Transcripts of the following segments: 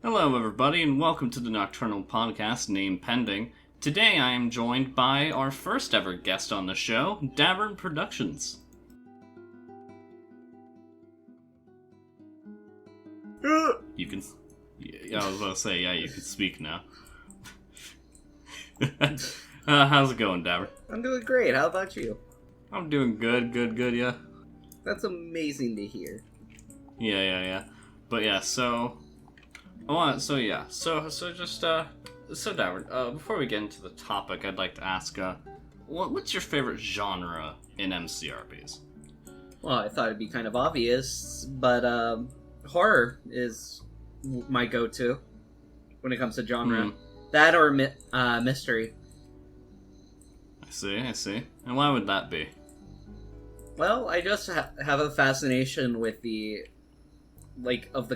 Hello, everybody, and welcome to the Nocturnal Podcast, name pending. Today I am joined by our first ever guest on the show, Davern Productions. You can... Yeah, I was about to say, yeah, you can speak now. How's it going, Davern? I'm doing great. How about you? I'm doing good, yeah. That's amazing to hear. Yeah. But yeah, so Davern, before we get into the topic, I'd like to ask, what's your favorite genre in MCRPs? Well, I thought it'd be kind of obvious, but horror is my go-to when it comes to genre. That or mystery. I see. And why would that be? Well, I just have a fascination with the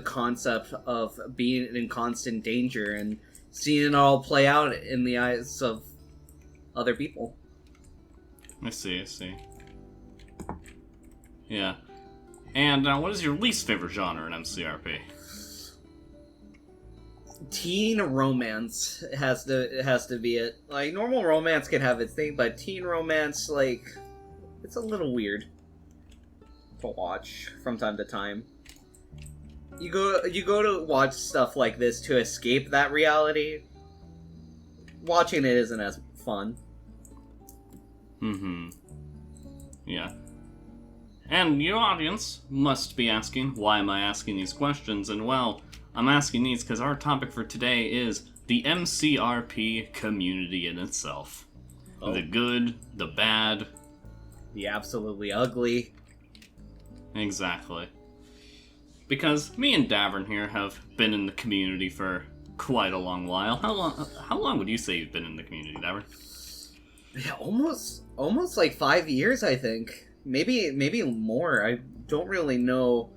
concept of being in constant danger and seeing it all play out in the eyes of other people. I see. Yeah. And what is your least favorite genre in MCRP? Teen romance has to be it. Like, normal romance can have its thing, but teen romance, it's a little weird to watch from time to time. You go to watch stuff like this to escape that reality. Watching it isn't as fun. Yeah. And you audience must be asking, why am I asking these questions? And well, I'm asking these because our topic for today is the MCRP community in itself. Oh. The good, the bad. The absolutely ugly. Exactly. Because me and Davern here have been in the community for quite a long while. How long would you say you've been in the community, Davern? Yeah, almost like 5 years, I think. Maybe more. I don't really know.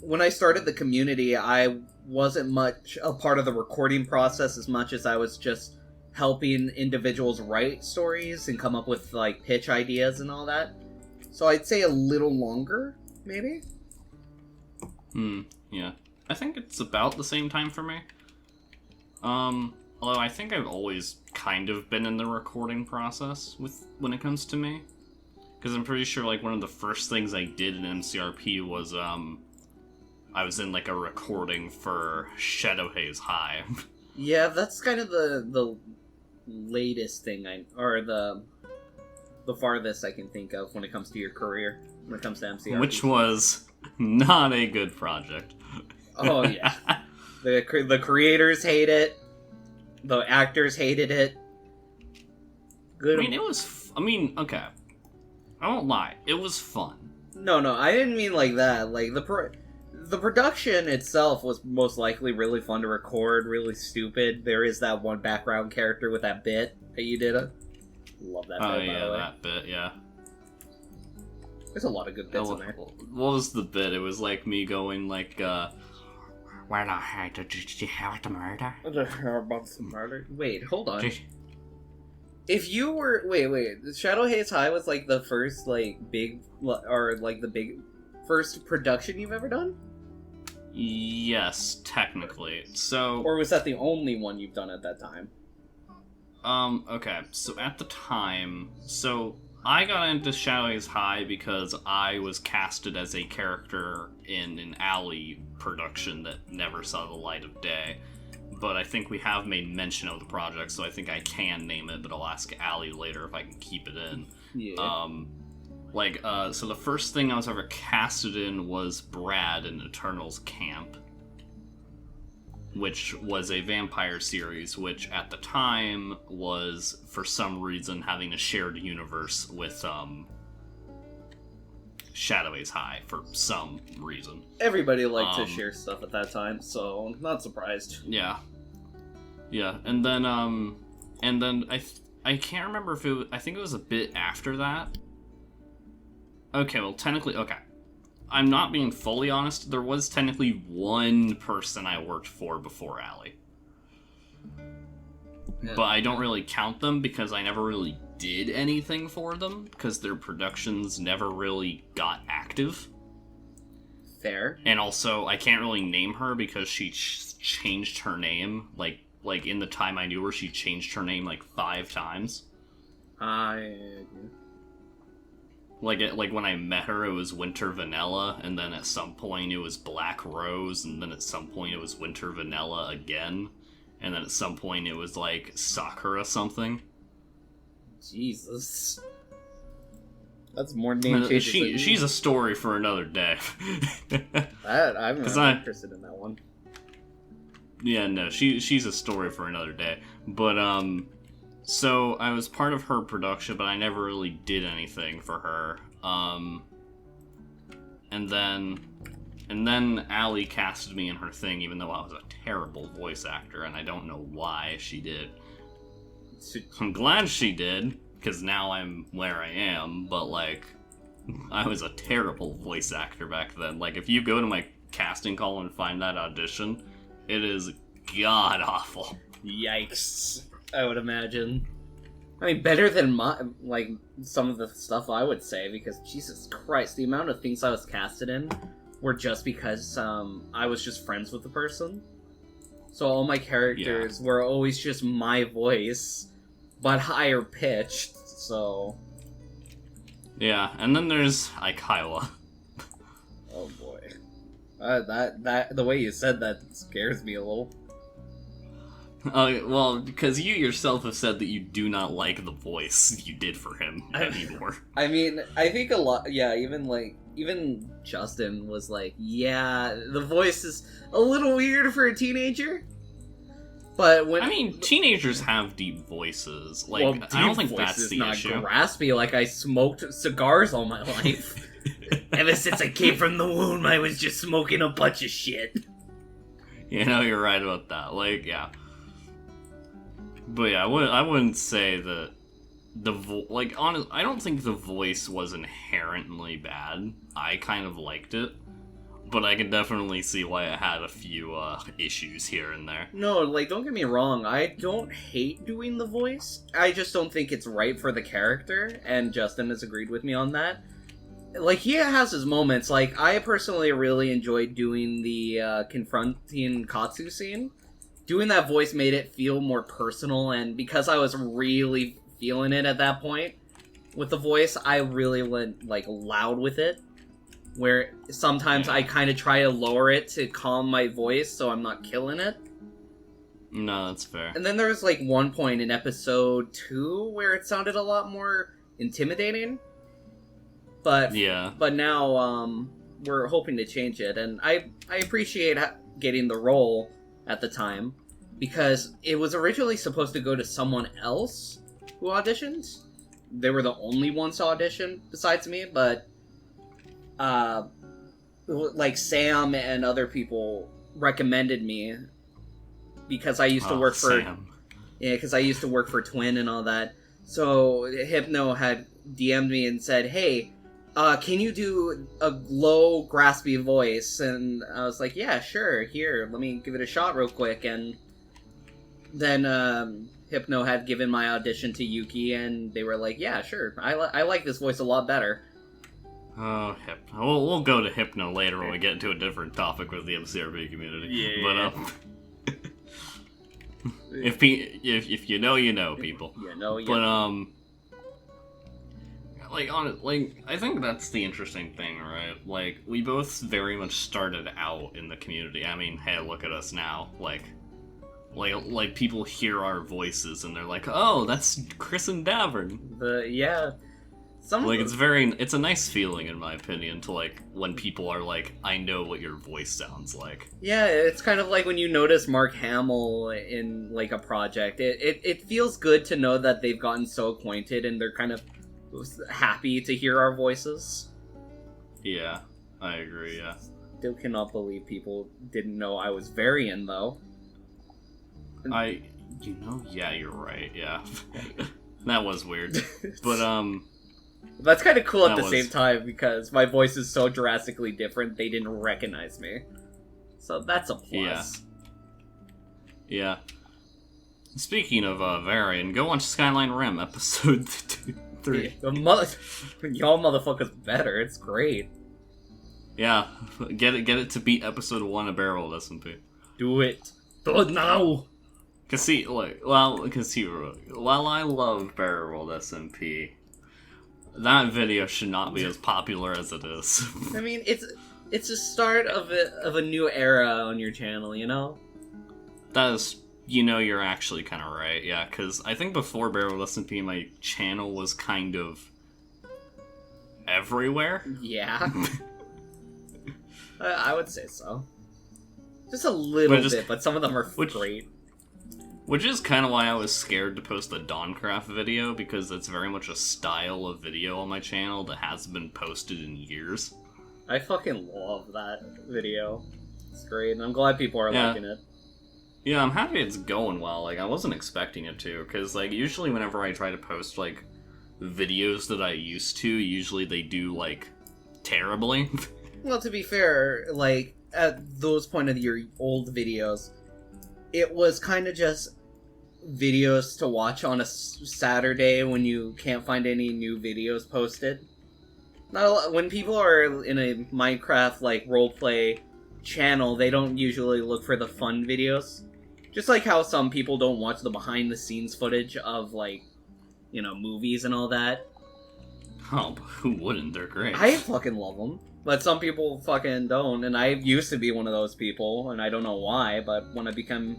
When I started the community, I wasn't much a part of the recording process as much as I was just helping individuals write stories and come up with pitch ideas and all that. So I'd say a little longer, maybe. Yeah. I think it's about the same time for me. Although I think I've always kind of been in the recording process when it comes to me. Because I'm pretty sure, one of the first things I did in MCRP was, I was in, a recording for Shadow Haze High. Yeah, that's kind of the latest thing or the farthest I can think of when it comes to your career, when it comes to MCRP. Which was not a good project. Oh, yeah. The creators hate it. The actors hated it. Good. Okay. I won't lie. It was fun. No, I didn't mean like that. The production itself was most likely really fun to record, really stupid. There is that one background character with that bit that you did. Love that bit, by the way. That bit, yeah. There's a lot of good bits in there. What was the bit? It was me going well, did you have the murder? About the murder? Wait, hold on. If you were... Wait. Shadow Haze High was the first big... Or the big... First production you've ever done? Yes, technically. So... Or was that the only one you've done at that time? Okay. So at the time... So... I got into Shadow Haze High because I was casted as a character in an Alley production that never saw the light of day. But I think we have made mention of the project, so I think I can name it, but I'll ask Alley later if I can keep it in. Yeah. So the first thing I was ever casted in was Brad in Eternal's Camp, which was a vampire series, which at the time was, for some reason, having a shared universe with, Shadow Haze High, for some reason. Everybody liked to share stuff at that time, so not surprised. Yeah, and then I can't remember if I think it was a bit after that. Okay, well, technically, okay. I'm not being fully honest, there was technically one person I worked for before Alley. Yeah. But I don't really count them because I never really did anything for them, because their productions never really got active. Fair. And also, I can't really name her because changed her name. Like in the time I knew her, she changed her name like 5 times. Like when I met her, it was Winter Vanilla, and then at some point it was Black Rose, and then at some point it was Winter Vanilla again, and then at some point it was like Sakura something. Jesus. That's more name changes. She's a story for another day. I'm not interested in that one. Yeah, no, she's a story for another day. But so I was part of her production, but I never really did anything for her. And then Allie casted me in her thing, even though I was a terrible voice actor, and I don't know why she did. I'm glad she did, because now I'm where I am, but, like, I was a terrible voice actor back then. Like, if you go to my casting call and find that audition, it is god-awful. Yikes. I would imagine. I mean, better than some of the stuff I would say, because Jesus Christ, the amount of things I was casted in were just because I was just friends with the person. So all my characters were always just my voice, but higher pitched, so... Yeah, and then there's Aikawa. Oh boy. That the way you said that scares me a little. Well, because you yourself have said that you do not like the voice you did for him anymore. I mean, I think a lot, even Justin was like, yeah, the voice is a little weird for a teenager. But when... I mean, teenagers have deep voices. Like, well, I don't think that's the not issue. Raspy, like I smoked cigars all my life. Ever since I came from the womb, I was just smoking a bunch of shit. You know, you're right about that. Like, yeah. But yeah, I wouldn't say that I don't think the voice was inherently bad. I kind of liked it. But I can definitely see why it had a few issues here and there. No, like, don't get me wrong. I don't hate doing the voice. I just don't think it's right for the character, and Justin has agreed with me on that. Like, he has his moments. Like, I personally really enjoyed doing the confronting Katsu scene. Doing that voice made it feel more personal, and because I was really feeling it at that point with the voice, I really went, like, loud with it. Where sometimes I kind of try to lower it to calm my voice so I'm not killing it. No, that's fair. And then there's like one point in episode 2 where it sounded a lot more intimidating. But now we're hoping to change it, and I appreciate getting the role at the time because it was originally supposed to go to someone else who auditioned. They were the only ones to audition besides me, but like Sam and other people recommended me because I used to work for Sam. Yeah, because I used to work for Twin and all that. So Hypno had DM'd me and said, "Hey, can you do a low, graspy voice?" And I was like, "Yeah, sure. Here, let me give it a shot real quick." And then Hypno had given my audition to Yuki, and they were like, "Yeah, sure. I like this voice a lot better." Oh, Hypno. We'll go to Hypno later when we get into a different topic with the MCRP community. Yeah. But if you know, you know, people. You know. But I think that's the interesting thing, right? Like, we both very much started out in the community. I mean, hey, look at us now. Like people hear our voices and they're like, "Oh, that's Chris and Davern." It's a nice feeling, in my opinion, to, like, when people are like, "I know what your voice sounds like." Yeah, it's kind of like when you notice Mark Hamill in, like, a project. It feels good to know that they've gotten so acquainted and they're kind of happy to hear our voices. Yeah, I agree, yeah. Still cannot believe people didn't know I was Varian, though. Yeah, you're right, yeah. That was weird. But, that's kind of cool at the same time, because my voice is so drastically different, they didn't recognize me. So that's a plus. Yeah. Speaking of Varian, go watch Skyline Rim, episode 3. Y'all motherfuckers better, it's great. Yeah, get it to beat episode 1 of Barrel of SMP. Do it. Oh no! Cause see, while I love Barrier World SMP, that video should not be as popular as it is. I mean, it's the start of a new era on your channel, you know? That is, you're actually kind of right, yeah, because I think before Barrier World SMP, my channel was kind of everywhere. Yeah. I would say so. Just a little bit, but some of them are great. Which is kind of why I was scared to post the Dawncraft video, because it's very much a style of video on my channel that hasn't been posted in years. I fucking love that video. It's great, and I'm glad people are liking it. Yeah, I'm happy it's going well. Like, I wasn't expecting it to, because, like, usually whenever I try to post, like, videos that I used to, usually they do, like, terribly. Well, to be fair, like, at those point of your old videos, it was kind of just videos to watch on a Saturday when you can't find any new videos posted. Not a lot, when people are in a Minecraft like roleplay channel, they don't usually look for the fun videos. Just like how some people don't watch the behind the scenes footage of like, movies and all that. Oh, but who wouldn't? They're great. I fucking love them. But some people fucking don't, and I used to be one of those people, and I don't know why, but when I became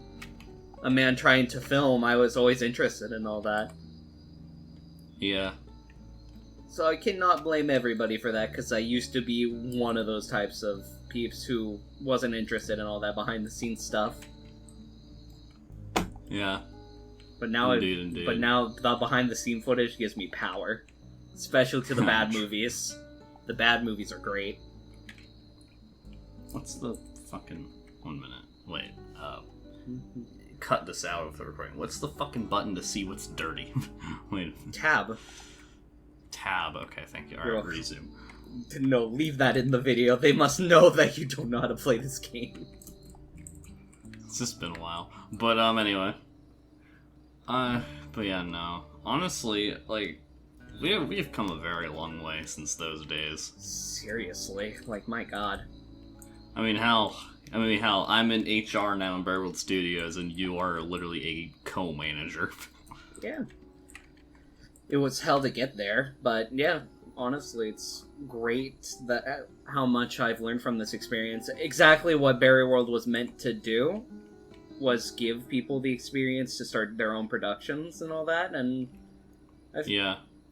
a man trying to film, I was always interested in all that. Yeah. So I cannot blame everybody for that, because I used to be one of those types of peeps who wasn't interested in all that behind-the-scenes stuff. Yeah. But now, indeed. But now the behind-the-scene footage gives me power. Especially to the bad movies. The bad movies are great. What's the fucking... 1 minute. Wait, cut this out of the recording. What's the fucking button to see what's dirty? Wait. Tab. Tab, okay, thank you. Alright, resume. No, leave that in the video. They must know that you don't know how to play this game. It's just been a while. But, anyway. But yeah, no. Honestly, like, we've come a very long way since those days. Seriously, like, my god. I mean, hell, I'm in HR now in Bearwood Studios, and you are literally a co-manager. Yeah. It was hell to get there, but yeah, honestly, it's great that how much I've learned from this experience. Exactly what Barrier World was meant to do was give people the experience to start their own productions and all that, and I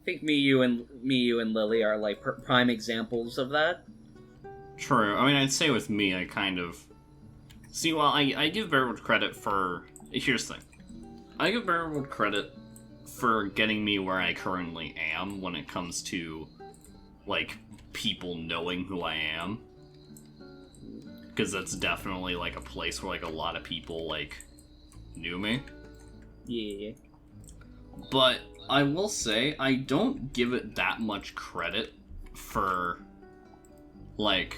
think me, you, and Lily are like prime examples of that. True. I mean, I'd say with me, I kind of... See, well, I give Bearwood credit for... Here's the thing. I give Bearwood credit for getting me where I currently am when it comes to, like, people knowing who I am. Because that's definitely, like, a place where, like, a lot of people, like, knew me. Yeah. But I will say, I don't give it that much credit for, like,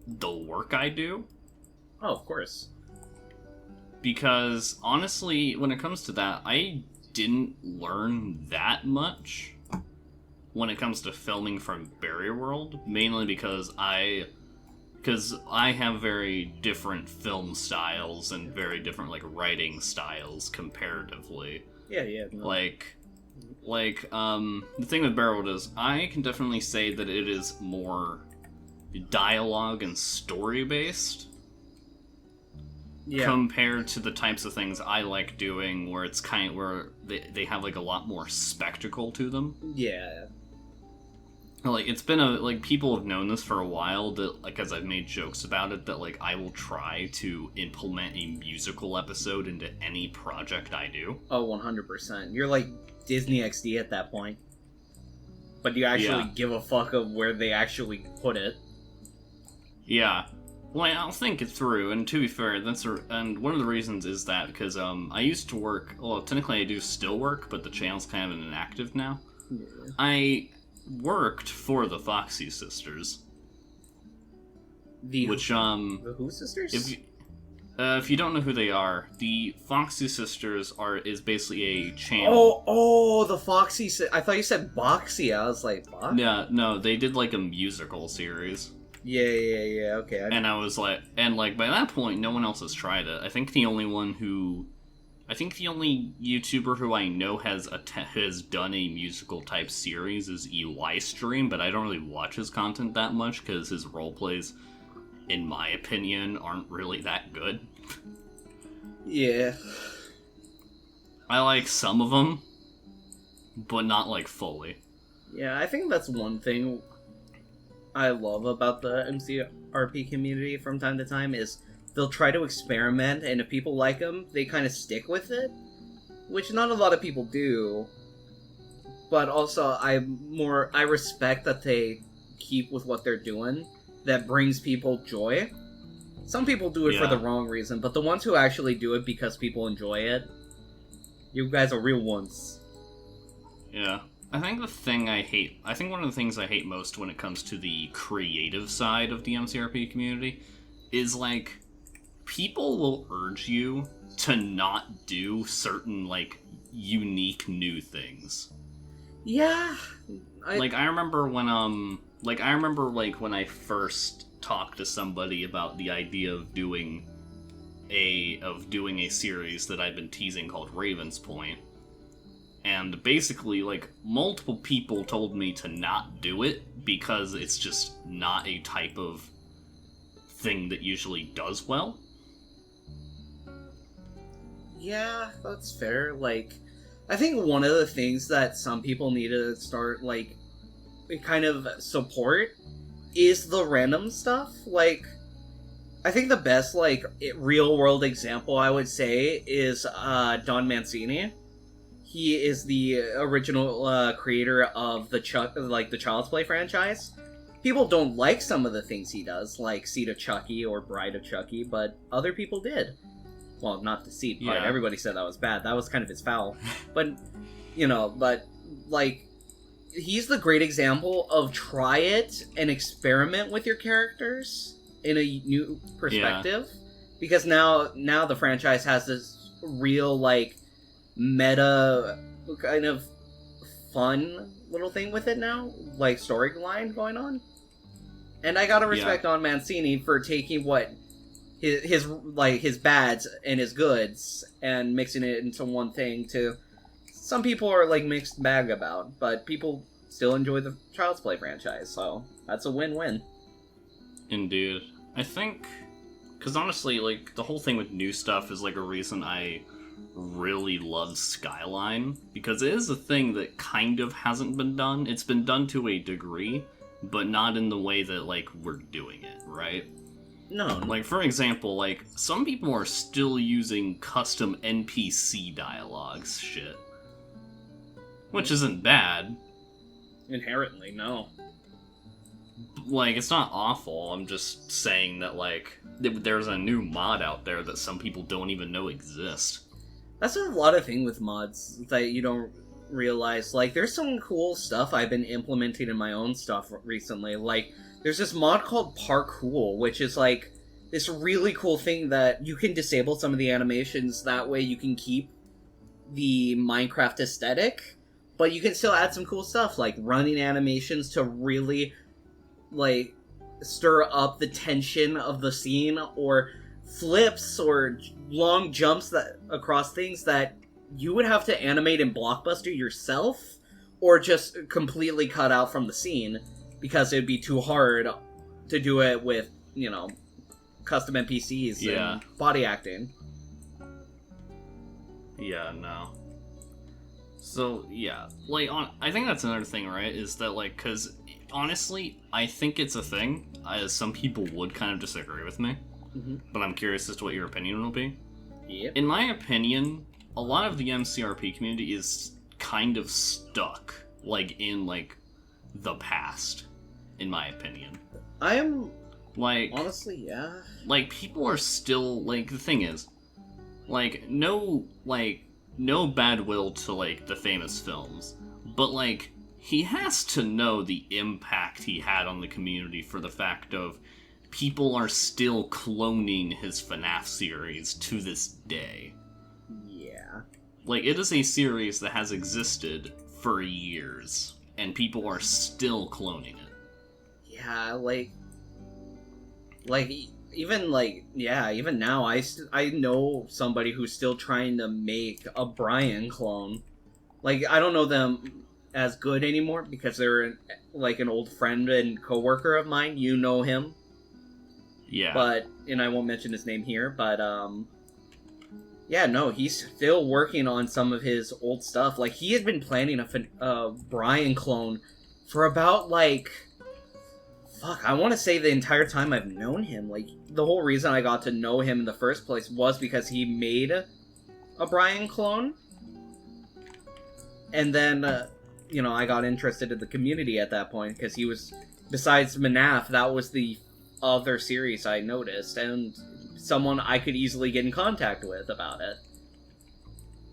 the work I do. Oh, of course. Because, honestly, when it comes to that, I didn't learn that much when it comes to filming from Barrier World, mainly because I have very different film styles and very different, like, writing styles comparatively. Yeah. No. The thing with Barrier World is, I can definitely say that it is more dialogue and story-based. Yeah. Compared to the types of things I like doing, where it's kind of where they have like a lot more spectacle to them. Yeah. Like, it's been like, people have known this for a while, that, like, as I've made jokes about it, that, like, I will try to implement a musical episode into any project I do. Oh, 100%. You're like Disney XD at that point. But you actually give a fuck of where they actually put it. Yeah. Well, I'll think it through, and to be fair, and one of the reasons is that, because, I used to work, well, technically I do still work, but the channel's kind of inactive now. Yeah. I worked for the Foxy Sisters. The Who Sisters? If you don't know who they are, the Foxy Sisters is basically a channel. Oh, the Foxy I thought you said Boxy. I was like, what? Yeah, no, they did like a musical series. Yeah. Okay. And I was like, and like by that point, no one else has tried it. I think the only YouTuber who I know has done a musical type series is Eli Stream, but I don't really watch his content that much because his roleplays, in my opinion, aren't really that good. Yeah. I like some of them, but not like fully. Yeah, I think that's one thing I love about the MCRP community from time to time is they'll try to experiment, and if people like them, they kind of stick with it, which not a lot of people do. But also, I respect that they keep with what they're doing. That brings people joy. Some people do it for the wrong reason, but the ones who actually do it because people enjoy it, you guys are real ones. Yeah. I think one of the things I hate most when it comes to the creative side of the MCRP community is, like, people will urge you to not do certain, like, unique new things. Yeah. I remember when I first talked to somebody about the idea of doing a series that I'd been teasing called Raven's Point. And basically, like, multiple people told me to not do it because it's just not a type of thing that usually does well. Yeah, that's fair. Like, I think one of the things that some people need to start, like, kind of support is the random stuff. Like, I think the best, like, real-world example I would say is Don Mancini. He is the original creator of the Child's Play franchise. People don't like some of the things he does, like Seed of Chucky or Bride of Chucky, but other people did. Well, not the Seed part. Yeah. Everybody said that was bad. That was kind of his foul. But, like, he's the great example of try it and experiment with your characters in a new perspective. Yeah. Because now the franchise has this real, like, meta kind of fun little thing with it now, like storyline going on. And I gotta respect on Mancini for taking what his bads and his goods and mixing it into one thing. To some people are like mixed bag about, but people still enjoy the Child's Play franchise, so that's a win-win. Indeed. I think because honestly, like, the whole thing with new stuff is like a reason I really love Skyline, because it is a thing that kind of hasn't been done. It's been done to a degree, but not in the way that, like, we're doing it, right? No. Like, for example, like, some people are still using custom NPC dialogues shit. Which isn't bad. Inherently, no. Like, it's not awful, I'm just saying that, like, there's a new mod out there that some people don't even know exists. That's a lot of thing with mods that you don't realize. Like, there's some cool stuff I've been implementing in my own stuff recently. Like, there's this mod called Parkour, which is, like, this really cool thing that you can disable some of the animations. That way you can keep the Minecraft aesthetic, but you can still add some cool stuff, like running animations to really, like, stir up the tension of the scene, or flips or long jumps that across things that you would have to animate in Blockbuster yourself, or just completely cut out from the scene because it'd be too hard to do it with, custom NPCs and body acting. Yeah, no. So, yeah. Like, I think that's another thing, right? Is that, like, because, honestly, I think it's a thing. Some people would kind of disagree with me. Mm-hmm. But I'm curious as to what your opinion will be. Yep. In my opinion, a lot of the MCRP community is kind of stuck, like, in, like, the past, in my opinion. I am... Like... Honestly, yeah. Like, people are still, like, the thing is, like, no bad will to, like, the famous films, but, like, he has to know the impact he had on the community for the fact of people are still cloning his FNAF series to this day. Yeah. Like, it is a series that has existed for years, and people are still cloning it. Yeah, like, Like, even now, I know somebody who's still trying to make a Brian clone. Like, I don't know them as good anymore because they're like an old friend and coworker of mine. You know him. Yeah. And I won't mention his name here, but yeah, no, he's still working on some of his old stuff. Like, he had been planning a Brian clone for about, like, I want to say the entire time I've known him. Like, the whole reason I got to know him in the first place was because he made a Brian clone. And then, I got interested in the community at that point, because he was, besides Manaf, that was the other series I noticed, and someone I could easily get in contact with about it.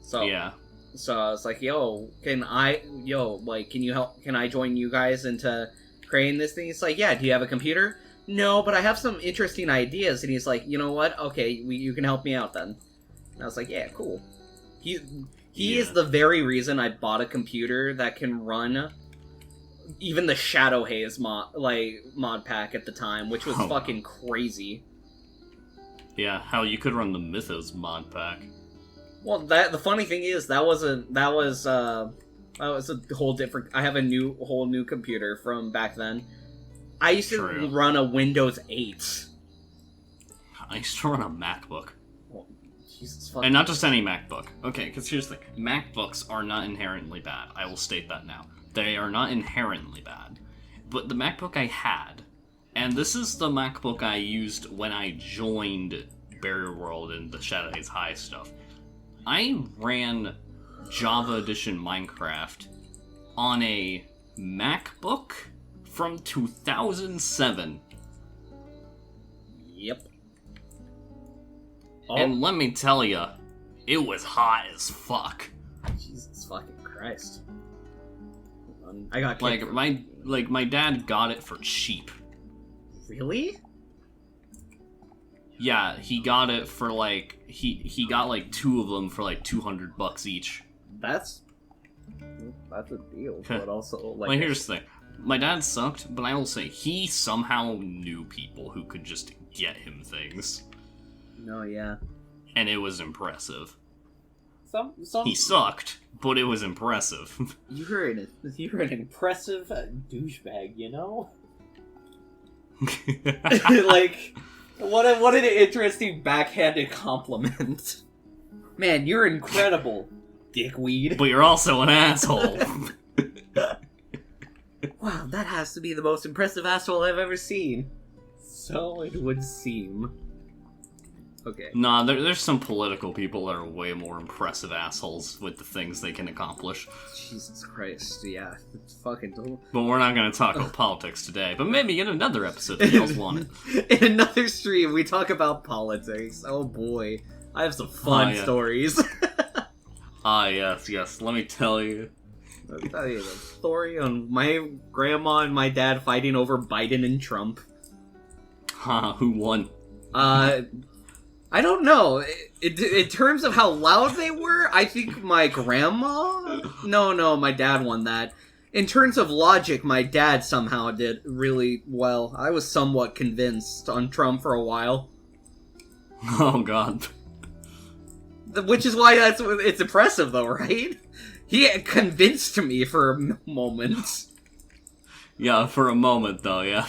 So yeah. So I was like, can you help? Can I join you guys into creating this thing? He's like, yeah, do you have a computer? No, but I have some interesting ideas. And he's like, you know what? Okay, you can help me out then. And I was like, yeah, cool. He is the very reason I bought a computer that can run even the Shadow Haze mod pack at the time, which was fucking crazy. Yeah, how you could run the Mythos mod pack. Well, the funny thing is that was a whole different. I have a whole new computer from back then. I used to run a Windows 8. I used to run a MacBook. Oh, Jesus fucking. And not just any MacBook. Okay, because here's the thing. MacBooks are not inherently bad. I will state that now. They are not inherently bad. But the MacBook I had, and this is the MacBook I used when I joined Barrier World and the Shadow Haze High stuff. I ran Java Edition Minecraft on a MacBook from 2007. Yep. And let me tell you, it was hot as fuck. Jesus fucking Christ. I got my dad got it for cheap. Really? Yeah, he got it for he got two of them for $200 each. That's a deal, but also Well, here's the thing. My dad sucked, but I will say he somehow knew people who could just get him things. No, yeah. And it was impressive. Some He sucked, but it was impressive. You're an impressive douchebag, you know? What an interesting backhanded compliment. Man, you're incredible, dickweed. But you're also an asshole. Wow, that has to be the most impressive asshole I've ever seen. So it would seem. Okay. Nah, there's some political people that are way more impressive assholes with the things they can accomplish. Jesus Christ, yeah. It's fucking... But we're not going to talk about politics today, but maybe in another episode if you guys want it. In another stream, we talk about politics. Oh boy. I have some fun stories. Yes. Let me tell you. I'll tell you the story on my grandma and my dad fighting over Biden and Trump. Who won? I don't know. In terms of how loud they were, I think my grandma... No, my dad won that. In terms of logic, my dad somehow did really well. I was somewhat convinced on Trump for a while. Oh, God. Which is why it's impressive, though, right? He convinced me for a moment. Yeah, for a moment, though, yeah.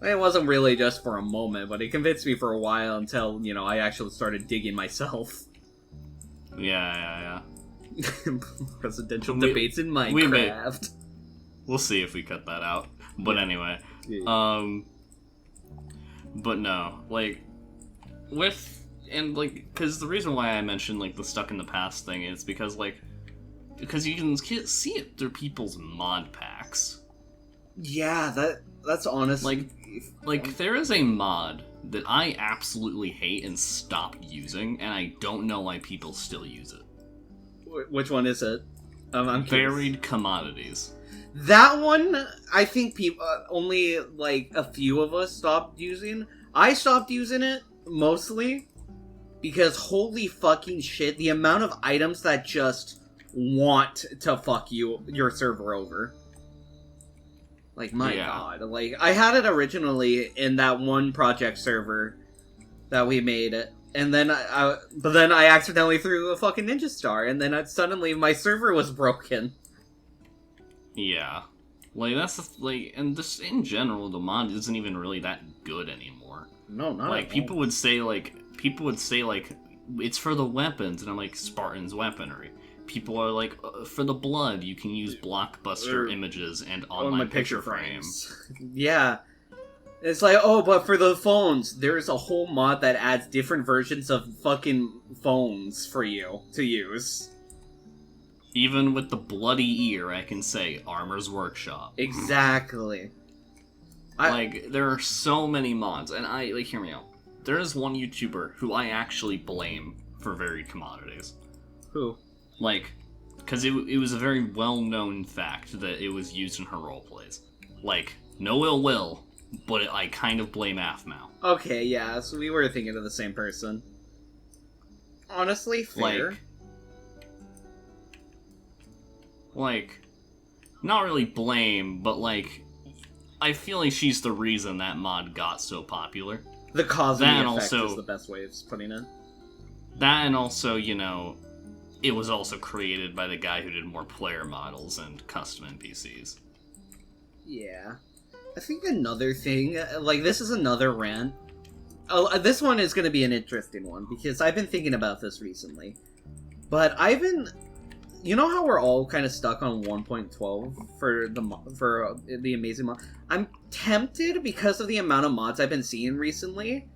It wasn't really just for a moment, but he convinced me for a while until, I actually started digging myself. Yeah. Presidential debates in Minecraft. We'll see if we cut that out. But anyway. Yeah. But no, because the reason why I mentioned, the stuck in the past thing is because you can see it through people's mod packs. Yeah, that's honestly... there is a mod that I absolutely hate and stopped using, and I don't know why people still use it. Which one is it? I'm curious. Buried Commodities. That one, I think people only, a few of us stopped using. I stopped using it, mostly, because holy fucking shit, the amount of items that just want to fuck your server over. Like, my Yeah. god. Like, I had it originally in that one project server that we made, and then but then I accidentally threw a fucking ninja star, and then suddenly my server was broken. Yeah. Like, and just in general, the mod isn't even really that good anymore. No, not like, at people would say, it's for the weapons, and I'm like, Spartan's weaponry. People are like, for the blood, you can use blockbuster images and online picture frames. Yeah. It's like, oh, but for the phones, there's a whole mod that adds different versions of fucking phones for you to use. Even with the bloody ear, I can say Armor's Workshop. Exactly. Like, there are so many mods, and hear me out. There is one YouTuber who I actually blame for varied commodities. Who? Like, because it was a very well-known fact that it was used in her roleplays. Like, no ill will, but I kind of blame Aphmau. Okay, yeah, so we were thinking of the same person. Honestly, fair. Like, not really blame, but like, I feel like she's the reason that mod got so popular. The cause and the effect also, is the best way of putting it. That and also, it was also created by the guy who did more player models and custom NPCs. Yeah. I think another thing, like, this is another rant. This one is going to be an interesting one, because I've been thinking about this recently. But I've been... You know how we're all kind of stuck on 1.12 for the amazing mod? I'm tempted, because of the amount of mods I've been seeing recently,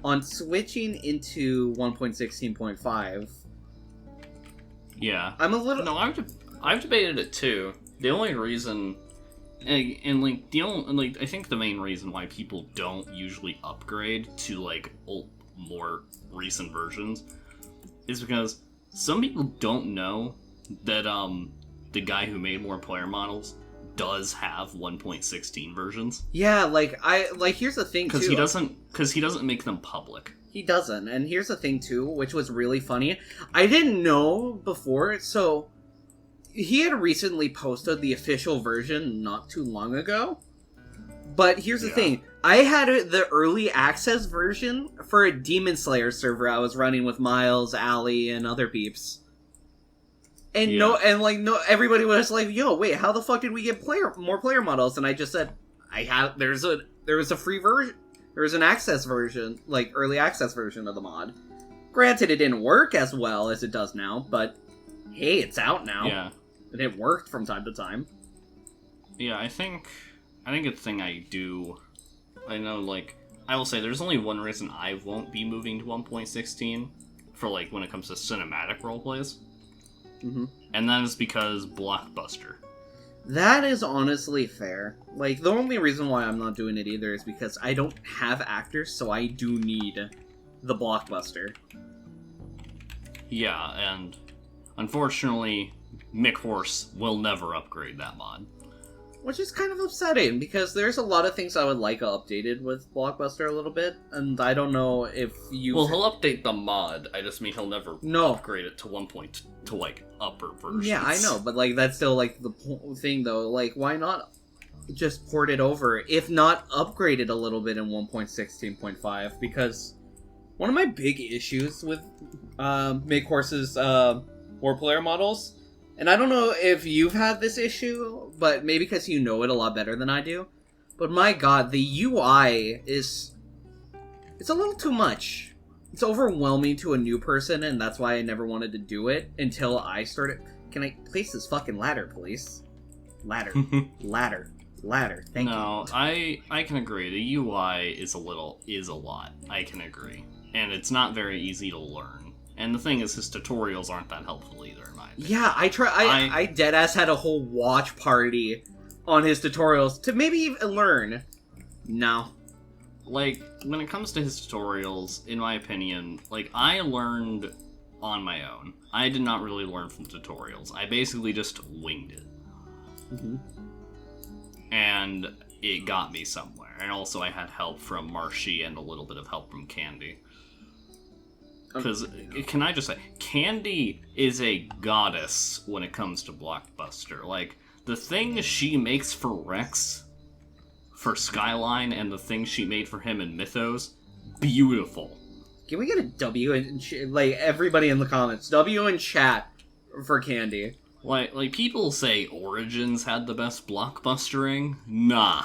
on switching into 1.16.5. Yeah. I'm a little... No, I've debated it too. The only reason... I think the main reason why people don't usually upgrade to, like, more recent versions is because some people don't know that, the guy who made more player models does have 1.16 versions. Yeah, here's the thing, too. Because he doesn't make them public. He doesn't, and here's the thing, too, which was really funny. I didn't know before, so... He had recently posted the official version not too long ago. But here's the thing. I had the early access version for a Demon Slayer server I was running with Miles, Allie, and other peeps. And everybody was like, yo, wait, how the fuck did we get more player models? And I just said, there was a free version. There was an access version, like early access version of the mod. Granted, it didn't work as well as it does now, but hey, it's out now. Yeah. And it worked from time to time. Yeah, I think a thing I know, like, I will say there's only one reason I won't be moving to 1.16 for, like, when it comes to cinematic roleplays. Mm-hmm. And that is because Blockbuster. That is honestly fair. Like, the only reason why I'm not doing it either is because I don't have actors, so I do need the Blockbuster. Yeah, and unfortunately, Mick Horse will never upgrade that mod. Which is kind of upsetting, because there's a lot of things I would like updated with Blockbuster a little bit, and I don't know if you... Well, he'll update the mod, I just mean he'll never upgrade it to like, upper versions. Yeah, I know, but, like, that's still, like, the thing, though. Like, why not just port it over, if not upgrade it a little bit in 1.16.5, because one of my big issues with Mick Horse's war player models... And I don't know if you've had this issue, but maybe because you know it a lot better than I do. But my god, the UI it's a little too much. It's overwhelming to a new person, and that's why I never wanted to do it until I started... Can I place this fucking ladder, please? Ladder. Ladder. Thank you. No, I can agree. The UI is a lot. I can agree. And it's not very easy to learn. And the thing is, his tutorials aren't that helpful either. Yeah, I deadass had a whole watch party on his tutorials to maybe even learn. No. Like, when it comes to his tutorials, in my opinion, like, I learned on my own. I did not really learn from tutorials. I basically just winged it. Mm-hmm. And it got me somewhere. And also I had help from Marshy and a little bit of help from Candy. Because, can I just say, Candy is a goddess when it comes to Blockbuster. Like, the things she makes for Rex for Skyline and the things she made for him in Mythos, beautiful. Can we get a W in like everybody in the comments? W in chat for Candy. Like people say Origins had the best blockbustering. Nah,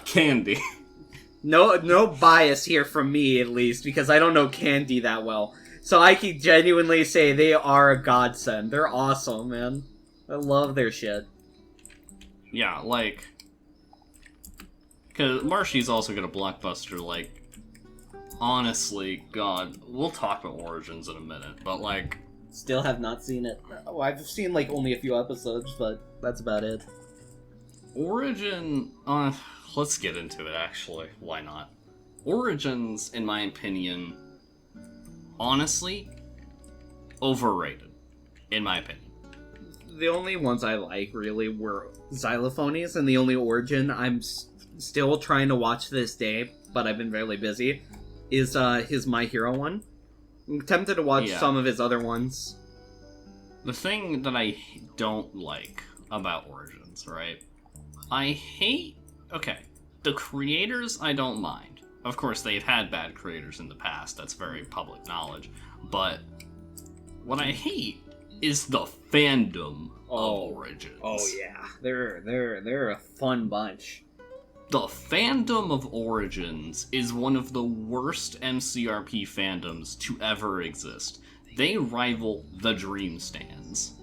Candy. No bias here from me, at least, because I don't know Candy that well. So I can genuinely say they are a godsend. They're awesome, man. I love their shit. Yeah, like, because Marshy's also got a blockbuster, like, honestly, God, we'll talk about Origins in a minute, but, like... Still have not seen it. Oh, I've seen, like, only a few episodes, but that's about it. Origin, let's get into it, actually. Why not? Origins, in my opinion, honestly, overrated, in my opinion. The only ones I like, really, were Xylophonies, and the only Origin I'm still trying to watch this day, but I've been really busy, is his My Hero one. I'm tempted to watch some of his other ones. The thing that I don't like about Origins, right? I hate... Okay, the creators I don't mind. Of course, they've had bad creators in the past, that's very public knowledge. But what I hate is the fandom of Origins. Oh yeah, they're a fun bunch. The fandom of Origins is one of the worst MCRP fandoms to ever exist. They rival the Dream Stands.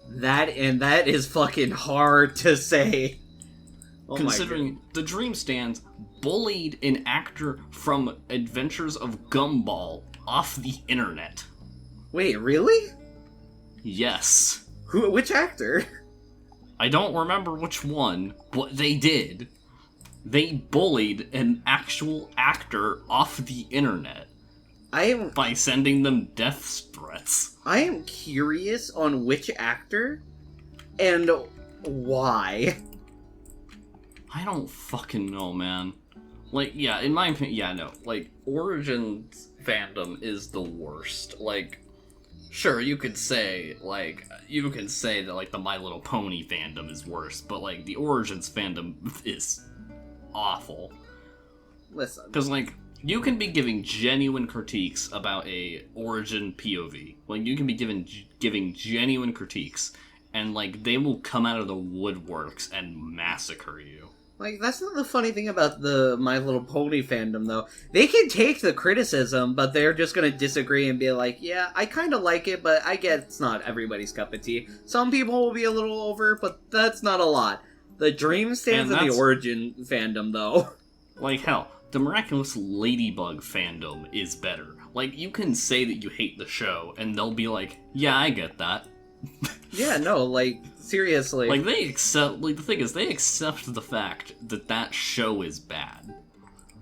That is fucking hard to say. Oh Considering the Dream Stands bullied an actor from Adventures of Gumball off the internet. Wait, really? Yes. Which actor? I don't remember which one, but they did. They bullied an actual actor off the internet by sending them death threats. I am curious on which actor and why. I don't fucking know, man. Like, yeah, in my opinion, yeah, no. Like, Origins fandom is the worst. Like, sure, you could say that, like, the My Little Pony fandom is worse, but, like, the Origins fandom is awful. Listen. Because, like, you can be giving genuine critiques about a Origin POV. Like, you can be giving genuine critiques, and, like, they will come out of the woodworks and massacre you. Like, that's not the funny thing about the My Little Pony fandom, though. They can take the criticism, but they're just gonna disagree and be like, yeah, I kinda like it, but I get it's not everybody's cup of tea. Some people will be a little over, but that's not a lot. The Dream Stands of the Origin fandom, though. Like, hell, the Miraculous Ladybug fandom is better. Like, you can say that you hate the show, and they'll be like, yeah, I get that. Yeah, no, like, seriously. Like, they accept, like, the thing is, they accept the fact that that show is bad.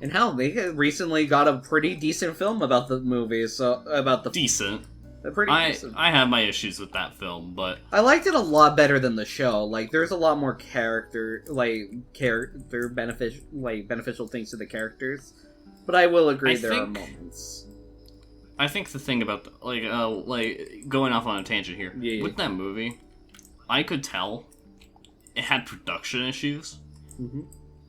And hell, they recently got a pretty decent film about the movie, so, about the... Decent. Decent. I have my issues with that film, but... I liked it a lot better than the show. Like, there's a lot more beneficial things to the characters. But I will agree there are moments. I think the thing about, going off on a tangent here, with that movie, I could tell it had production issues. Mm-hmm.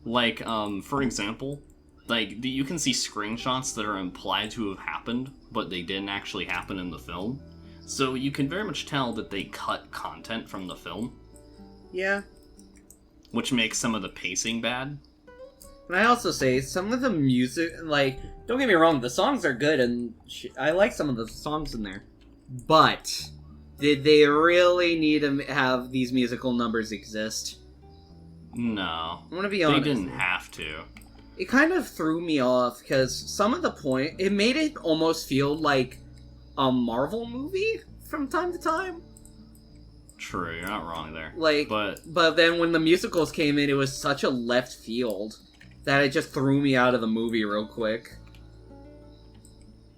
Like, for example, like, you can see screenshots that are implied to have happened, but they didn't actually happen in the film. So you can very much tell that they cut content from the film. Yeah. Which makes some of the pacing bad. And I also say, some of the music, like, don't get me wrong, the songs are good, and I like some of the songs in there. But, did they really need to have these musical numbers exist? No. I'm gonna be honest. They didn't have to. It kind of threw me off, because some of the it made it almost feel like a Marvel movie from time to time. True, you're not wrong there. Like, but then when the musicals came in, it was such a left field that it just threw me out of the movie real quick.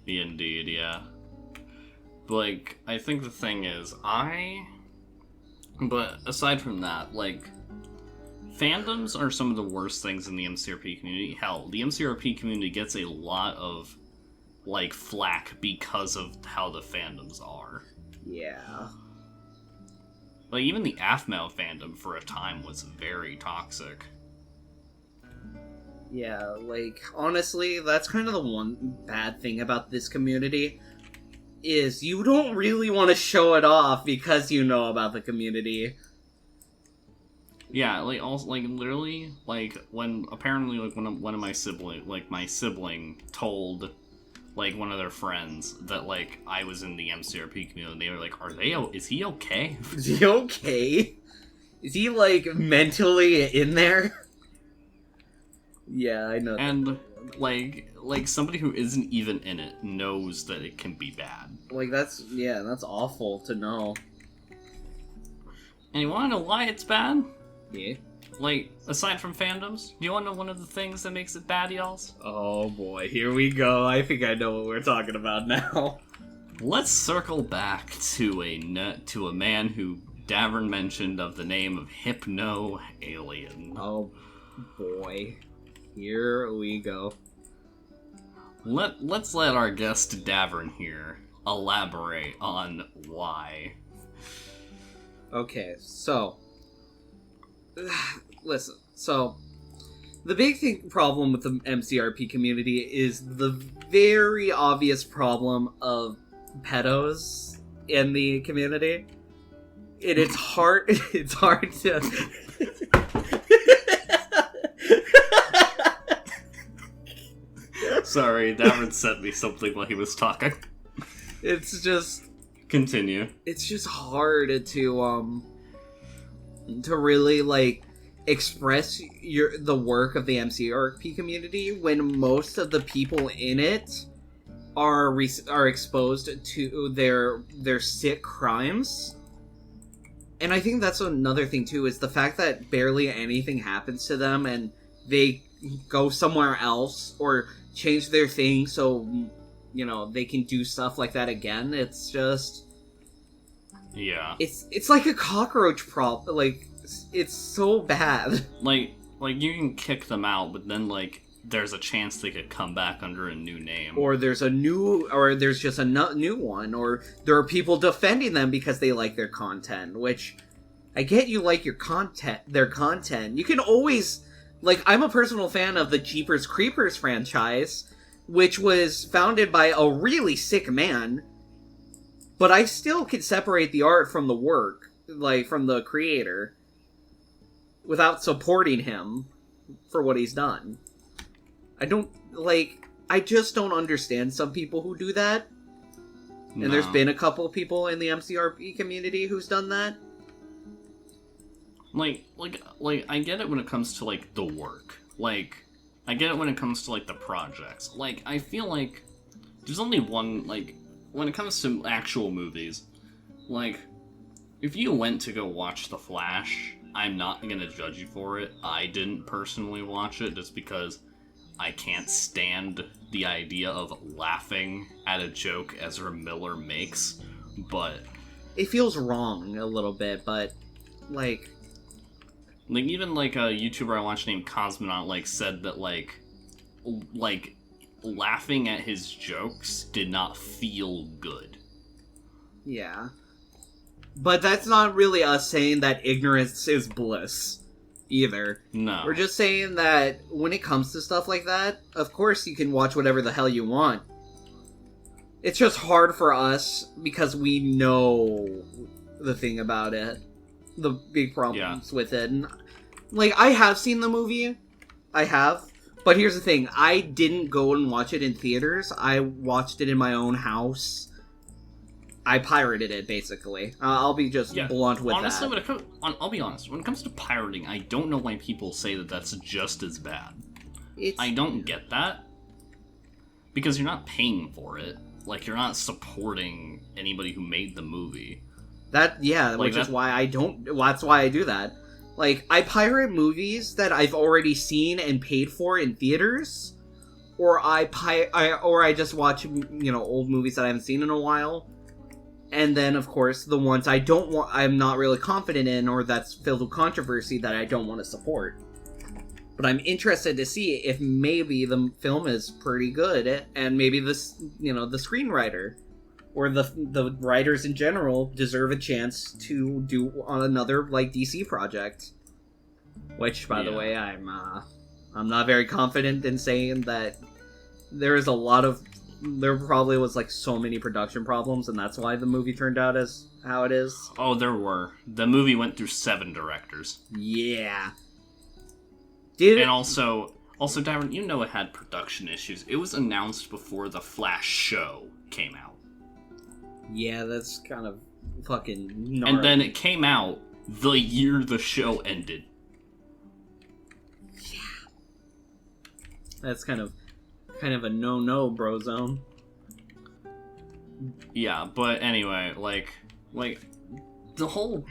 Indeed, yeah. Like, I think the thing is, but aside from that, like, fandoms are some of the worst things in the MCRP community. Hell, the MCRP community gets a lot of, like, flack because of how the fandoms are. Yeah. Like, even the AFMAO fandom for a time was very toxic. Yeah, like, honestly, that's kind of the one bad thing about this community, is you don't really want to show it off because you know about the community. Yeah, like, also, like, literally, like, when, apparently, like, when one of my my sibling told, like, one of their friends that, like, I was in the MCRP community, they were like, is he okay? Is he okay? Is he, like, mentally in there? Yeah, I know. And, like, somebody who isn't even in it knows that it can be bad. Like, that's awful to know. And you wanna know why it's bad? Yeah. Like, aside from fandoms, do you wanna know one of the things that makes it bad, y'alls? Oh boy, here we go. I think I know what we're talking about now. Let's circle back to a man who Davern mentioned of the name of Hypno Alien. Oh boy. Here we go. Let's let our guest Davern here elaborate on why. Okay, so listen. So the big problem with the MCRP community is the very obvious problem of pedos in the community. And it's hard. It's hard to. Sorry, Davern sent me something while he was talking. It's just. Continue. It's just hard to really, like, express the work of the MCRP community when most of the people in it are exposed to their sick crimes. And I think that's another thing too, is the fact that barely anything happens to them and they go somewhere else or change their thing so, you know, they can do stuff like that again. It's just... Yeah. It's like a cockroach problem. Like, it's so bad. Like you can kick them out, but then, like, there's a chance they could come back under a new name. Or there's just a new one. Or there are people defending them because they like their content, which... I get you like their content. You can always... Like, I'm a personal fan of the Jeepers Creepers franchise, which was founded by a really sick man, but I still can separate the art from the work, like, from the creator, without supporting him for what he's done. I just don't understand some people who do that. And No. there's been a couple people in the MCRP community who's done that. Like, I get it when it comes to, like, the work. Like, I get it when it comes to, like, the projects. Like, I feel like there's only one, like, when it comes to actual movies, like, if you went to go watch The Flash, I'm not gonna judge you for it. I didn't personally watch it just because I can't stand the idea of laughing at a joke Ezra Miller makes, but... It feels wrong a little bit, but, like... Like, even, like, a YouTuber I watched named Cosmonaut, like, said that, like, laughing at his jokes did not feel good. Yeah. But that's not really us saying that ignorance is bliss, either. No. We're just saying that when it comes to stuff like that, of course you can watch whatever the hell you want. It's just hard for us because we know the thing about it. The big problems with it. And, like, I have seen the movie. I have. But here's the thing. I didn't go and watch it in theaters. I watched it in my own house. I pirated it, basically. I'll be just blunt with honestly, that. I'll be honest. When it comes to pirating, I don't know why people say that that's just as bad. I don't get that. Because you're not paying for it. Like, you're not supporting anybody who made the movie. Which is why I don't... That's why I do that. Like, I pirate movies that I've already seen and paid for in theaters, or I just watch, you know, old movies that I haven't seen in a while, and then, of course, the ones I'm not really confident in, or that's filled with controversy that I don't want to support. But I'm interested to see if maybe the film is pretty good, and maybe this, you know, the screenwriter or the writers in general deserve a chance to do on another, like, DC project. Which, by the way, I'm I'm not very confident in saying that there probably was like so many production problems, and that's why the movie turned out as how it is. Oh, there were. The movie went through 7 directors. Yeah. And also, Davern, you know it had production issues. It was announced before the Flash show came out. Yeah, that's kind of fucking gnarly. And then it came out the year the show ended. Yeah. That's kind of a no-no, bro zone. Yeah, but anyway, like the whole,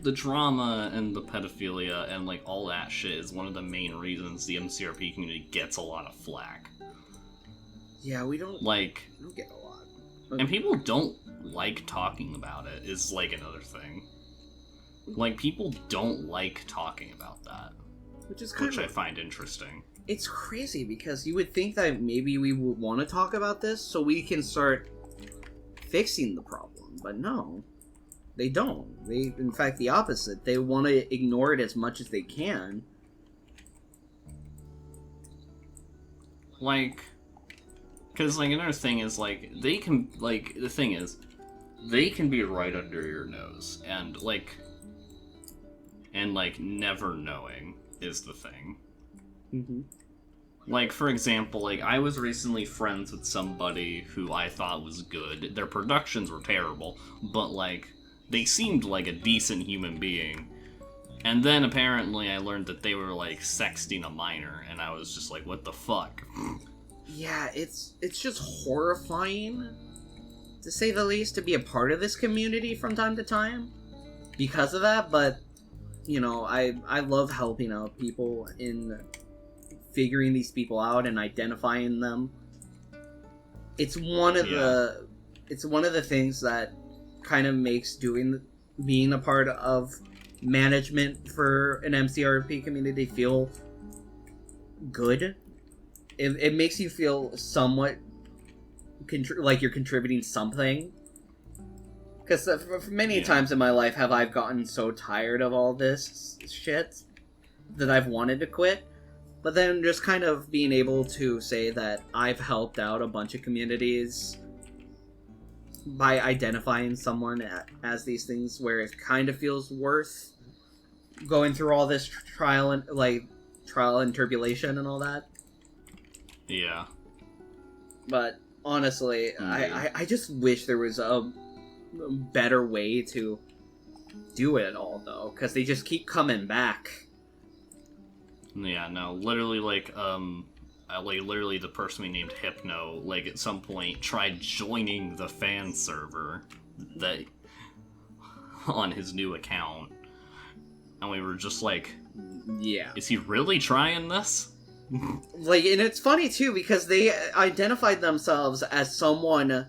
the drama and the pedophilia and, all that shit is one of the main reasons the MCRP community gets a lot of flack. Yeah, we don't get a lot. And people don't like talking about it, is, another thing. People don't like talking about that. Which I find interesting. It's crazy, because you would think that maybe we would want to talk about this so we can start fixing the problem, but no. They don't. In fact, the opposite. They want to ignore it as much as they can. Because, another thing is, they can, the thing is, they can be right under your nose, and, never knowing is the thing. Mm-hmm. For example, I was recently friends with somebody who I thought was good. Their productions were terrible, but, they seemed like a decent human being. And then apparently I learned that they were sexting a minor, and I was just like, what the fuck? Yeah, it's just horrifying, to say the least, to be a part of this community from time to time because of that, but I love helping out people in figuring these people out and identifying them. It's one of the things that kind of makes being a part of management for an MCRP community feel good. It makes you feel somewhat like you're contributing something. Because for many times in my life have I gotten so tired of all this shit that I've wanted to quit. But then just kind of being able to say that I've helped out a bunch of communities by identifying someone as these things, where it kind of feels worth going through all this trial and tribulation and all that. Yeah. But honestly, I just wish there was a better way to do it all, though, because they just keep coming back. Yeah, no, literally, literally the person we named Hypno, at some point tried joining the fan server that on his new account, and we were just yeah, is he really trying this? And it's funny too, because they identified themselves as someone,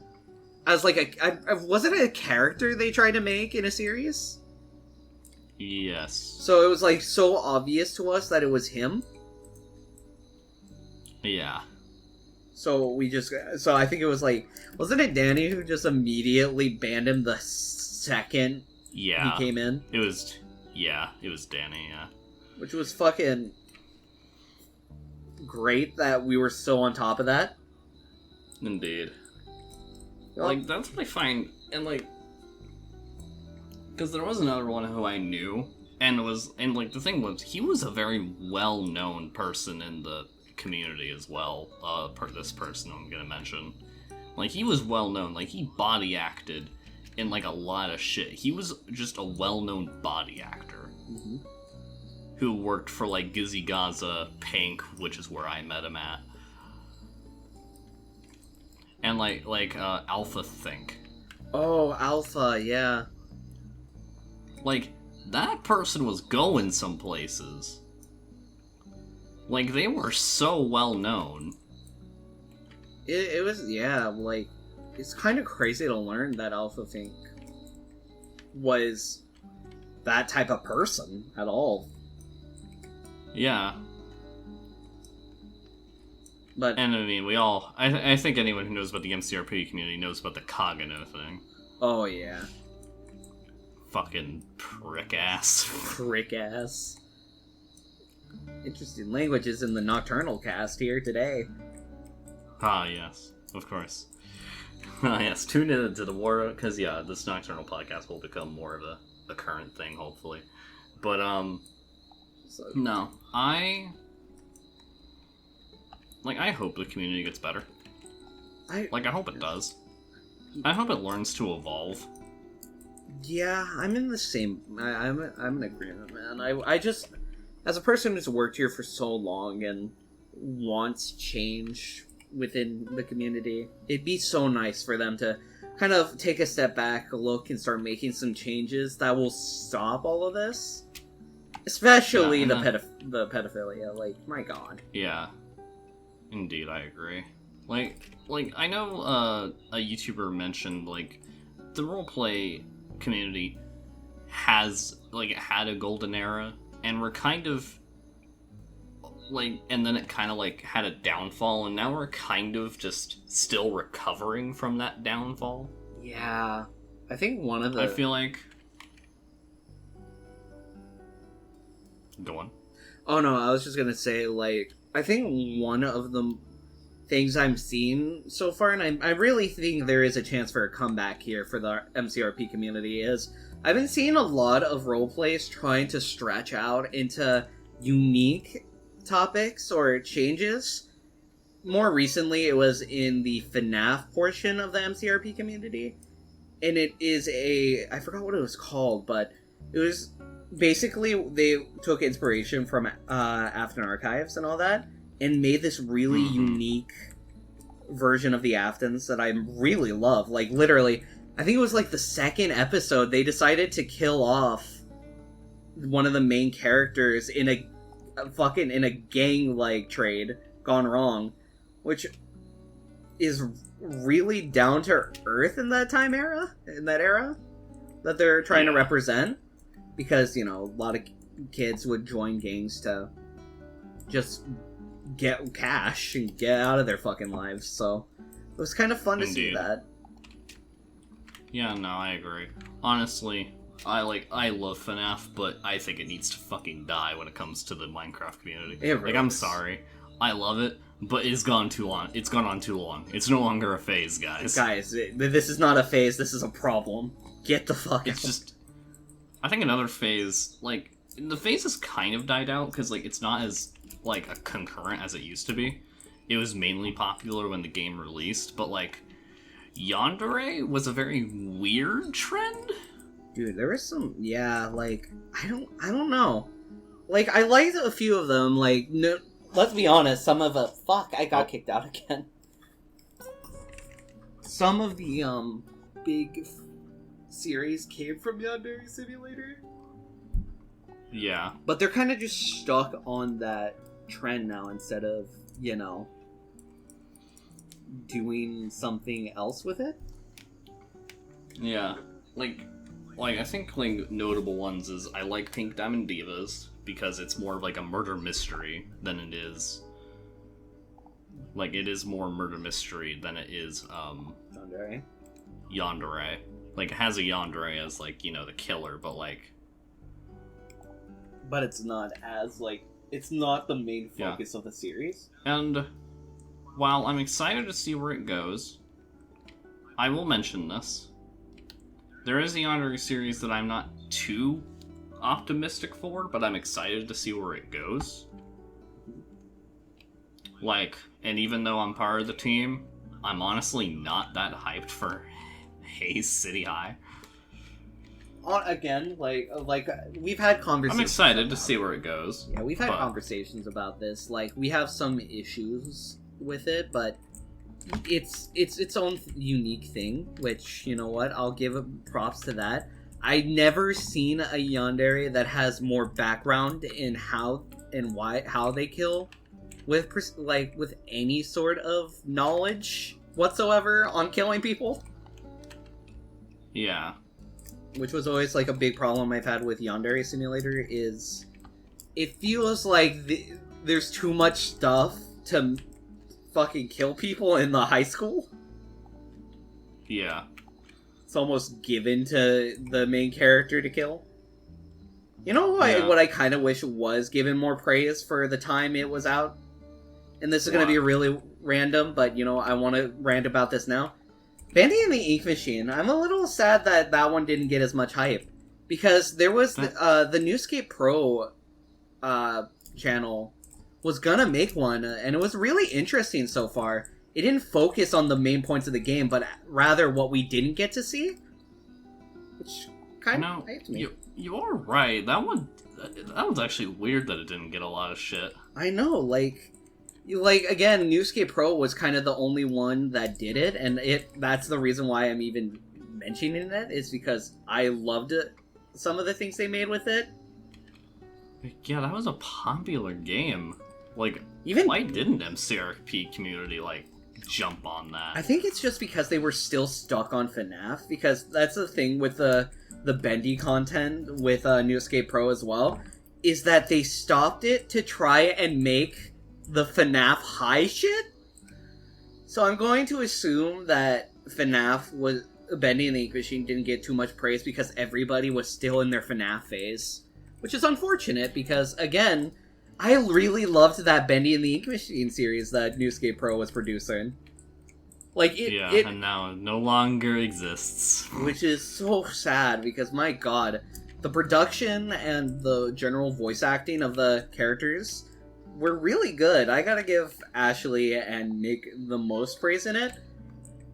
as was it a character they tried to make in a series? Yes. So it was so obvious to us that it was him. Yeah. So I think it was wasn't it Danny who just immediately banned him the second he came in? It was Danny, yeah. Which was fucking great that we were so on top of that. Indeed. Well, that's what I find, and because there was another one who I knew, and the thing was, he was a very well-known person in the community as well, this person I'm gonna mention. He was well-known, he body acted in, a lot of shit. He was just a well-known body actor. Mm-hmm. Who worked for, Gizzy Gaza, Pink, which is where I met him at. And, Alpha Think. Oh, Alpha, yeah. That person was going some places. They were so well known. It was, yeah, it's kind of crazy to learn that Alpha Think was that type of person at all. Yeah. But, and I mean, I think anyone who knows about the MCRP community knows about the Kagano thing. Oh, yeah. Fucking prick ass. Prick ass. interesting languages in the Nocturnal Cast here today. Ah, yes, of course. Ah, yes, tune in to the war, because, yeah, this Nocturnal podcast will become more of a current thing, hopefully. But, no, I hope the community gets better. I hope it does. I hope it learns to evolve. Yeah, I'm in the same... I'm in agreement, man. I just... As a person who's worked here for so long and wants change within the community, it'd be so nice for them to kind of take a step back, look, and start making some changes that will stop all of this. Especially the pedophilia. Like, my god. Yeah. Indeed, I agree. Like I know a YouTuber mentioned, like, the roleplay community has, like, it had a golden era, and we're kind of, like, and then it kind of, like, had a downfall, and now we're kind of just still recovering from that downfall. Yeah. I think one of the... I feel like... Go on. Oh, no, I was just gonna say, like, I think one of the things I'm seeing so far, and I really think there is a chance for a comeback here for the MCRP community, is I've been seeing a lot of roleplays trying to stretch out into unique topics or changes. More recently, it was in the FNAF portion of the MCRP community, and it is I forgot what it was called, but it was basically, they took inspiration from Afton Archives and all that, and made this really unique version of the Aftons that I really love. Like, literally, I think it was like the second episode, they decided to kill off one of the main characters in a gang-like trade gone wrong, which is really down to earth in that era that they're trying to represent, because, you know, a lot of kids would join gangs to just get cash and get out of their fucking lives, so it was kind of fun to see that. Yeah, no, I agree. Honestly, I love FNAF, but I think it needs to fucking die when it comes to the Minecraft community. I'm sorry. I love it, but it's gone too long. It's gone on too long. It's no longer a phase, guys. Guys, this is not a phase, this is a problem. Get the fuck out. It's just... I think another phase, like, the phase has kind of died out, because, like, it's not as, like, a concurrent as it used to be. It was mainly popular when the game released, but, like, yandere was a very weird trend? Dude, there was some... Yeah, like, I don't know. Like, I liked a few of them, like, no, let's be honest, some of the... Fuck, I got kicked out again. Some of the, big series came from Yandere Simulator. Yeah. But they're kind of just stuck on that trend now instead of, you know, doing something else with it. Yeah. Like I think, like, notable ones is I like Pink Diamond Divas, because it's more of, like, a murder mystery than it is... Like, it is more murder mystery than it is, Yandere. Like, it has a yandere as, like, you know, the killer, but, like... But it's not as, like... It's not the main focus of the series. And while I'm excited to see where it goes, I will mention this. There is a yandere series that I'm not too optimistic for, but I'm excited to see where it goes. Like, and even though I'm part of the team, I'm honestly not that hyped for Haze City High. Again, like we've had conversations. I'm excited to see where it goes. Yeah, we've had conversations about this. Like, we have some issues with it, but it's its own unique thing. Which, you know what, I'll give props to that. I never seen a yandere that has more background in how and why how they kill, with any sort of knowledge whatsoever on killing people. Yeah. Which was always, like, a big problem I've had with Yandere Simulator, is it feels like there's too much stuff to fucking kill people in the high school. Yeah. It's almost given to the main character to kill. You know Yeah. what I kind of wish was given more praise for the time it was out? And this is going to be really random, but, I want to rant about this now. Bendy and the Ink Machine, I'm a little sad that that one didn't get as much hype. Because there was the Newscape Pro channel was gonna make one, and it was really interesting so far. It didn't focus on the main points of the game, but rather what we didn't get to see. Which kind of hyped me. You are right. That one's actually weird that it didn't get a lot of shit. I know, again, Newscape Pro was kind of the only one that did it, and that's the reason why I'm even mentioning it, is because I loved it, some of the things they made with it. Yeah, that was a popular game. Why didn't MCRP community, jump on that? I think it's just because they were still stuck on FNAF, because that's the thing with the bendy content with Newscape Pro as well, is that they stopped it to try and make the FNAF high shit. So I'm going to assume that FNAF was... Bendy and the Ink Machine didn't get too much praise because everybody was still in their FNAF phase. Which is unfortunate because, again, I really loved that Bendy and the Ink Machine series that Newscape Pro was producing. And now it no longer exists. Which is so sad because, my god, the production and the general voice acting of the characters were really good. I gotta give Ashley and Nick the most praise in it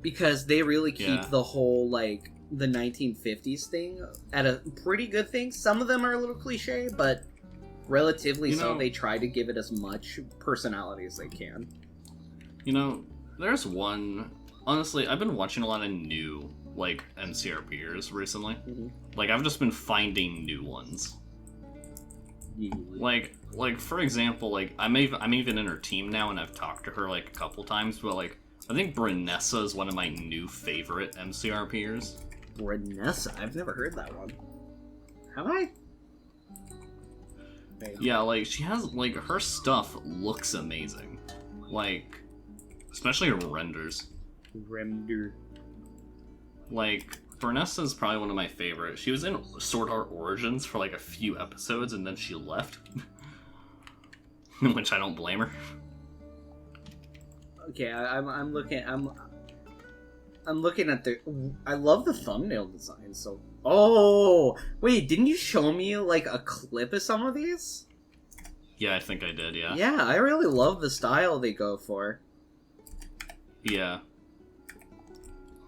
because they really keep the whole, the 1950s thing at a pretty good thing. Some of them are a little cliche, but relatively so. They try to give it as much personality as they can. There's one... Honestly, I've been watching a lot of new, MCRPers recently. Mm-hmm. I've just been finding new ones. For example, I'm even in her team now, and I've talked to her, a couple times, but, I think Brunessa is one of my new favorite MCRPers. Brunessa? I've never heard that one. Have I? Yeah, she has, her stuff looks amazing. Especially her renders. Brunessa is probably one of my favorites. She was in Sword Art Origins for, a few episodes, and then she left. Which I don't blame her. Okay, I'm looking at the... I love the thumbnail design, so... Oh! Wait, didn't you show me, a clip of some of these? Yeah, I think I did, yeah. Yeah, I really love the style they go for. Yeah.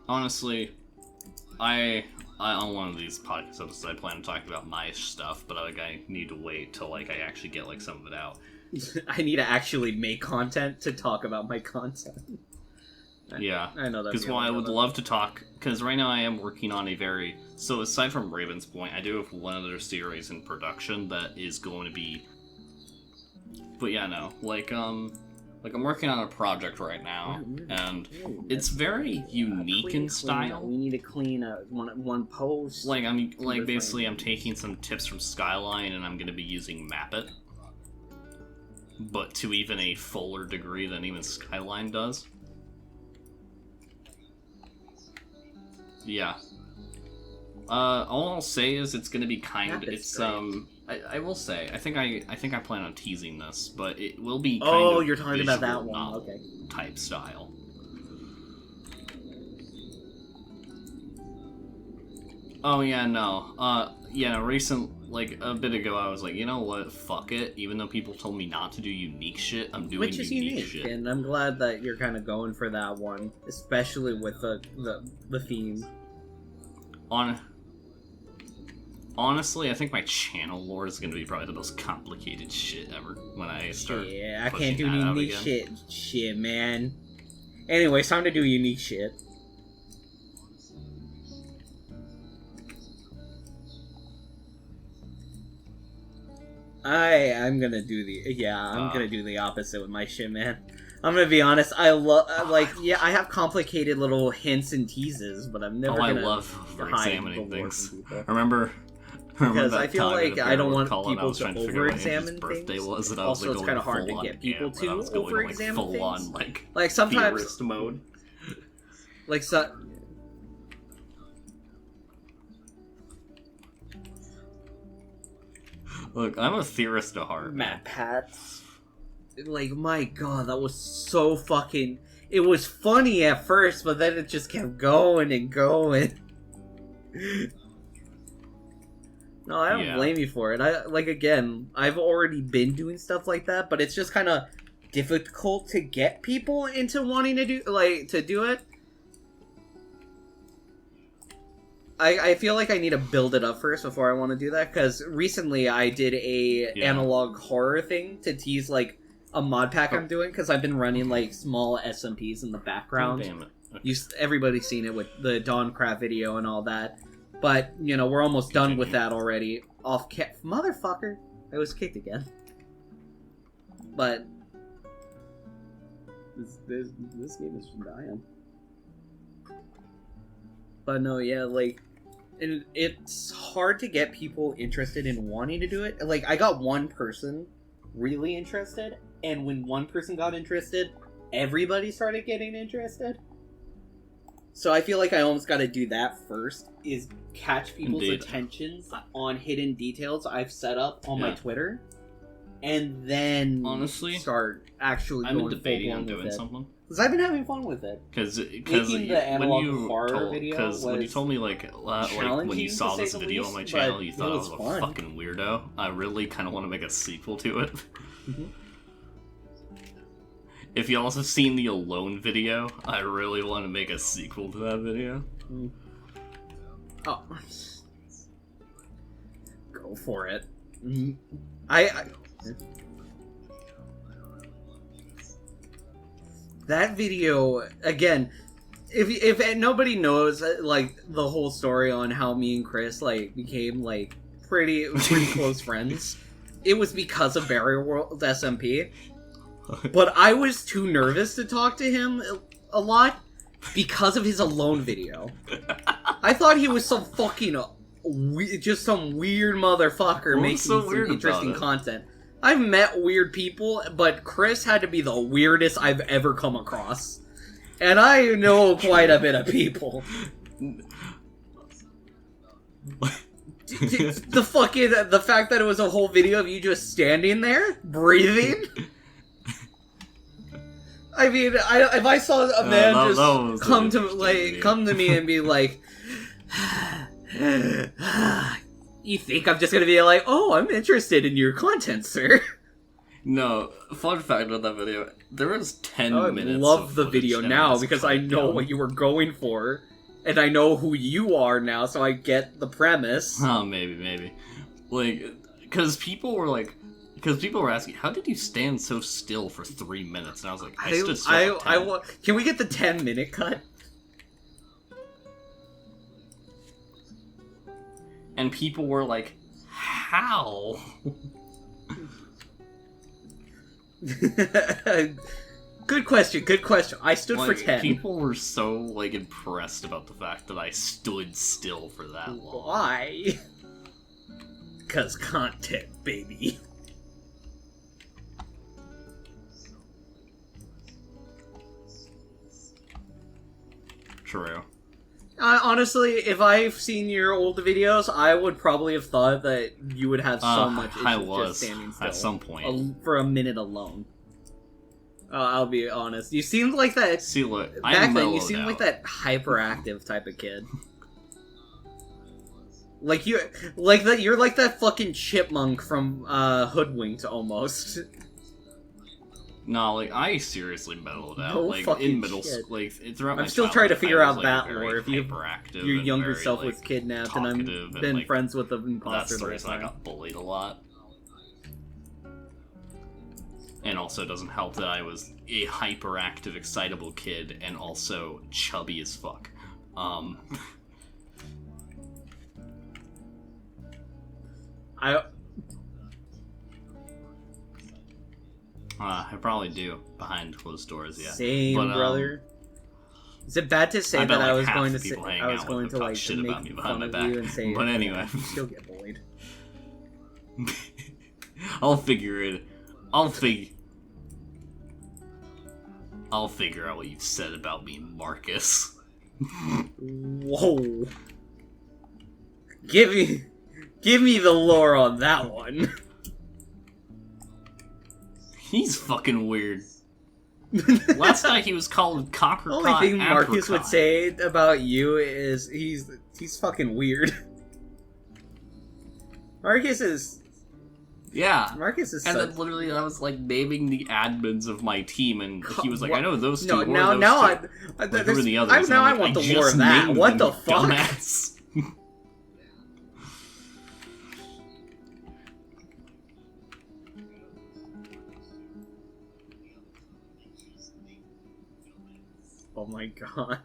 Honestly, I on one of these podcast episodes, I plan on talking about my stuff, but I need to wait till, I actually get, some of it out. I need to actually make content to talk about my content. Yeah, I know that. Because I would love to talk, because right now I am working on so aside from Raven's Point, I do have one other series in production that is going to be, but yeah, no, I'm working on a project right now, and it's very unique in style. We need to clean one post. Basically I'm taking some tips from Skyline, and I'm going to be using Mapit. But to even a fuller degree than even Skyline does. Yeah. All I'll say is it's gonna be I will say, I think I plan on teasing this, but it will be kind of you're talking about that one, okay. Type style. Oh yeah, no. A bit ago I was like, you know what, fuck it. Even though people told me not to do unique shit, I'm doing unique shit. And I'm glad that you're kind of going for that one, especially with the theme. Honestly, I think my channel lore is going to be probably the most complicated shit ever when I start. Yeah, I can't do unique shit, man. Anyway, it's time to do unique shit. I'm gonna do the opposite with my shit, man. I'm gonna be honest. I love I have complicated little hints and teases, but I'm never. I love examining things. Remember because I feel like I don't want people to over-examine things. Was, and also, it's kind of hard to get people to over-examine things. On, sometimes mode. Look, I'm a theorist at heart. Matt Pats. Like, my god, that was so fucking... It was funny at first, but then it just kept going and going. No, I don't blame you for it. Again, I've already been doing stuff like that, but it's just kind of difficult to get people into wanting to do it. I feel like I need to build it up first before I want to do that, because recently I did a analog horror thing to tease, like, a mod pack I'm doing, because I've been running, like, small SMPs in the background. Oh, damn it. Okay. Everybody's seen it with the Dawncraft video and all that. But, you know, we're almost done with that already. Motherfucker! I was kicked again. But... This game is dying. But no, yeah, like... It's hard to get people interested in wanting to do it. Like, I got one person really interested, and when one person got interested, everybody started getting interested. So I feel like I almost got to do that first, is catch people's attentions on hidden details I've set up on my Twitter, and then honestly start actually I'm going debating on doing something. Because I've been having fun with it. Because when you told me like when you saw this video on my channel, you thought I was a fucking weirdo. I really kind of want to make a sequel to it. Mm-hmm. If y'all have seen the Alone video, I really want to make a sequel to that video. Mm. Oh, go for it. That video, again, if nobody knows, like, the whole story on how me and Chris, like, became, like, pretty close friends, it was because of Barrier World SMP. But I was too nervous to talk to him a lot because of his Alone video. I thought he was some fucking, just some weird motherfucker making some interesting content. I've met weird people, but Chris had to be the weirdest I've ever come across. And I know quite a bit of people. The fact that it was a whole video of you just standing there, breathing. I mean, if I saw a man just come to me and be like, you think I'm just gonna be like, oh, I'm interested in your content, sir? No, fun fact about that video, there was 10 minutes. I love the video now because I know what you were going for, and I know who you are now, so I get the premise. Oh, maybe. Like, because people were asking, how did you stand so still for 3 minutes? And I was like, I stood still. Can we get the 10-minute cut? And people were like, how? Good question. I stood for 10. People were so, like, impressed about the fact that I stood still for that long. Why? 'Cause content, baby. True. Honestly, if I've seen your old videos, I would probably have thought that you would have so much issue just standing still. At some point. For a minute alone. I'll be honest. You seemed like that... See, look, back then, you seemed like that hyperactive type of kid. Like, you're like that fucking chipmunk from, Hoodwinked, almost. No, like, I seriously mellowed out. No like, in middle school, like, throughout my I'm still trying to figure out that lore. If your younger very, self was kidnapped and I've been friends with the imposter. That's the reason I got bullied a lot. And also, it doesn't help that I was a hyperactive, excitable kid, and also chubby as fuck. I probably do behind closed doors, yeah. Same, brother. Is it bad to say that I was going to say I was going to like shit about me behind my back? You and say, but anyway, still get bullied. I'll figure out what you've said about me, Marcus. Whoa. Give me the lore on that one. He's fucking weird. Last night he was called Cocker. The only thing Marcus would say about you is he's fucking weird. Marcus is and then literally I was like naming the admins of my team, and he was like, "I know those two." No, who now are the others? I want the more of that. What the fuck? Dumbass. Oh my god.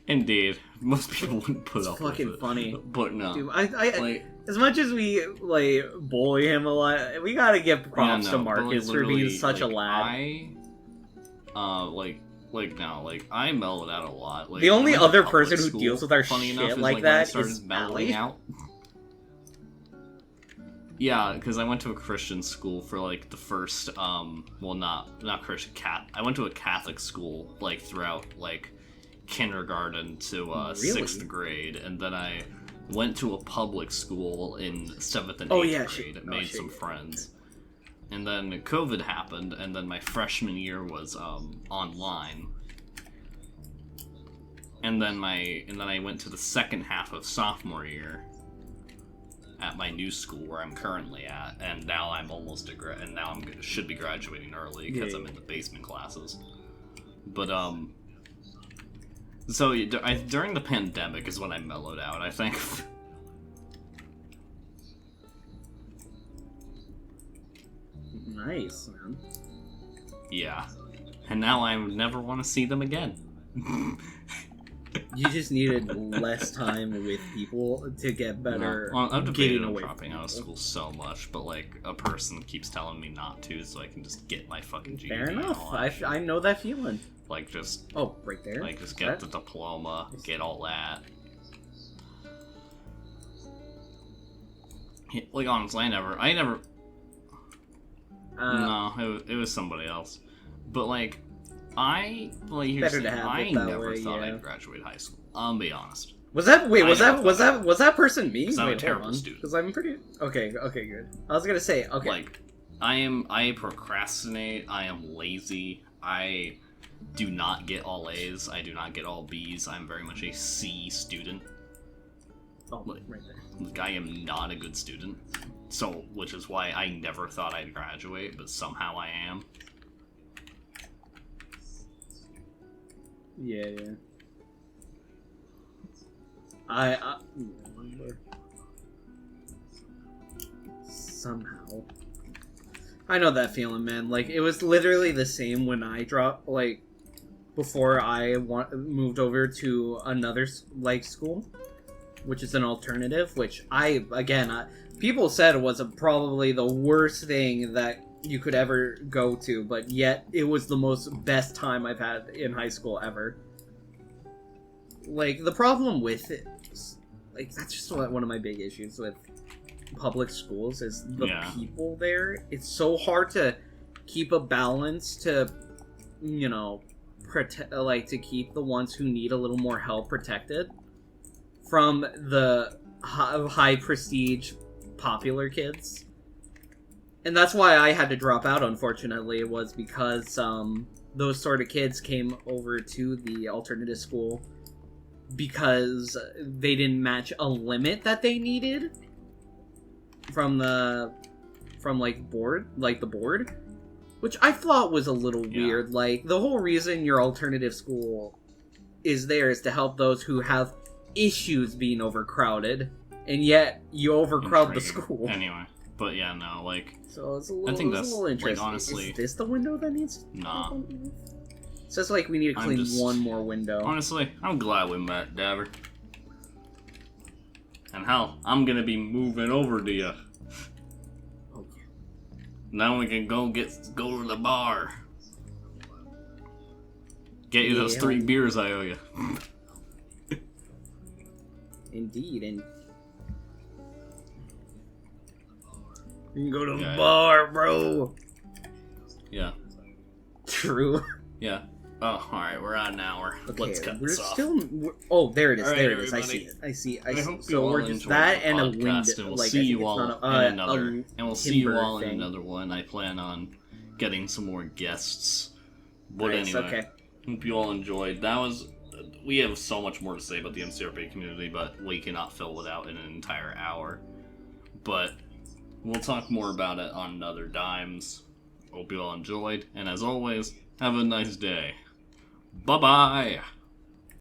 Indeed, most people wouldn't put up with it. It's fucking funny, but no. Dude, I as much as we like bully him a lot, we gotta give props to Marcus for being such a lad. I mellowed out a lot. Like, the only other person who school, deals with our funny shit enough, like that when I is started mellowing out. Yeah, because I went to a Christian school for like the first, not Christian I went to a Catholic school like throughout like kindergarten to 6th grade, and then I went to a public school in 7th and 8th grade and made some friends. And then COVID happened, and then my freshman year was online. And then I went to the second half of sophomore year at my new school where I'm currently at, and now I'm almost should be graduating early because I'm in the basement classes. But so during the pandemic is when I mellowed out, I think. Nice, man. Yeah. And now I never want to see them again. You just needed less time with people to get better. No. Well, I've debated on dropping out of school so much, but like a person keeps telling me not to, so I can just get my fucking GED. Fair enough. I know that feeling. Like just right there. Like just get the diploma, get all that. Like honestly, I never. No, it was somebody else. But like, I never thought I'd graduate high school. I'll be honest. Was that person me? I'm a terrible student. Because I'm pretty okay. Good. I was gonna say okay. Like, I procrastinate. I am lazy. I do not get all A's. I do not get all B's. I'm very much a C student. Oh, right there. Like, I am not a good student. So, which is why I never thought I'd graduate, but somehow I am. Yeah. I somehow. I know that feeling, man. Like, it was literally the same when I dropped, like, before I moved over to another, like, school, which is an alternative, which people said was probably the worst thing that you could ever go to, but yet it was the best time I've had in high school ever. Like, the problem with it, like, that's just one of my big issues with public schools is the people there. It's so hard to keep a balance to, to keep the ones who need a little more help protected from the high prestige popular kids. And that's why I had to drop out, unfortunately, was because those sort of kids came over to the alternative school because they didn't match a limit that they needed from the board, which I thought was a little weird. Like, the whole reason your alternative school is there is to help those who have issues being overcrowded, and yet you overcrowd the school. Anyway, but yeah, no, like, so it's a little, I think that's, a little interesting. Like, honestly, is this the window that needs? Nah. It says like we need to clean one more window. Honestly, I'm glad we met, Davern. And hell, I'm gonna be moving over to you. Okay. Now we can go to the bar. Get you those 3 beers I owe you. Indeed, and you can go to the bar, bro. Yeah. True. Yeah. Oh, alright, we're on an hour. Okay, let's cut this off. There it is. Right, there it is. everybody. I see. I hope so we're just that and a window. And we'll like, see you all in another. And we'll see you all in thing. another one. I plan on getting some more guests. But Nice, anyway, okay. hope you all enjoyed. We have so much more to say about the MCRP community, but we cannot fill it out in an entire hour. But we'll talk more about it on other dimes. Hope you all enjoyed, and as always, have a nice day. Bye-bye!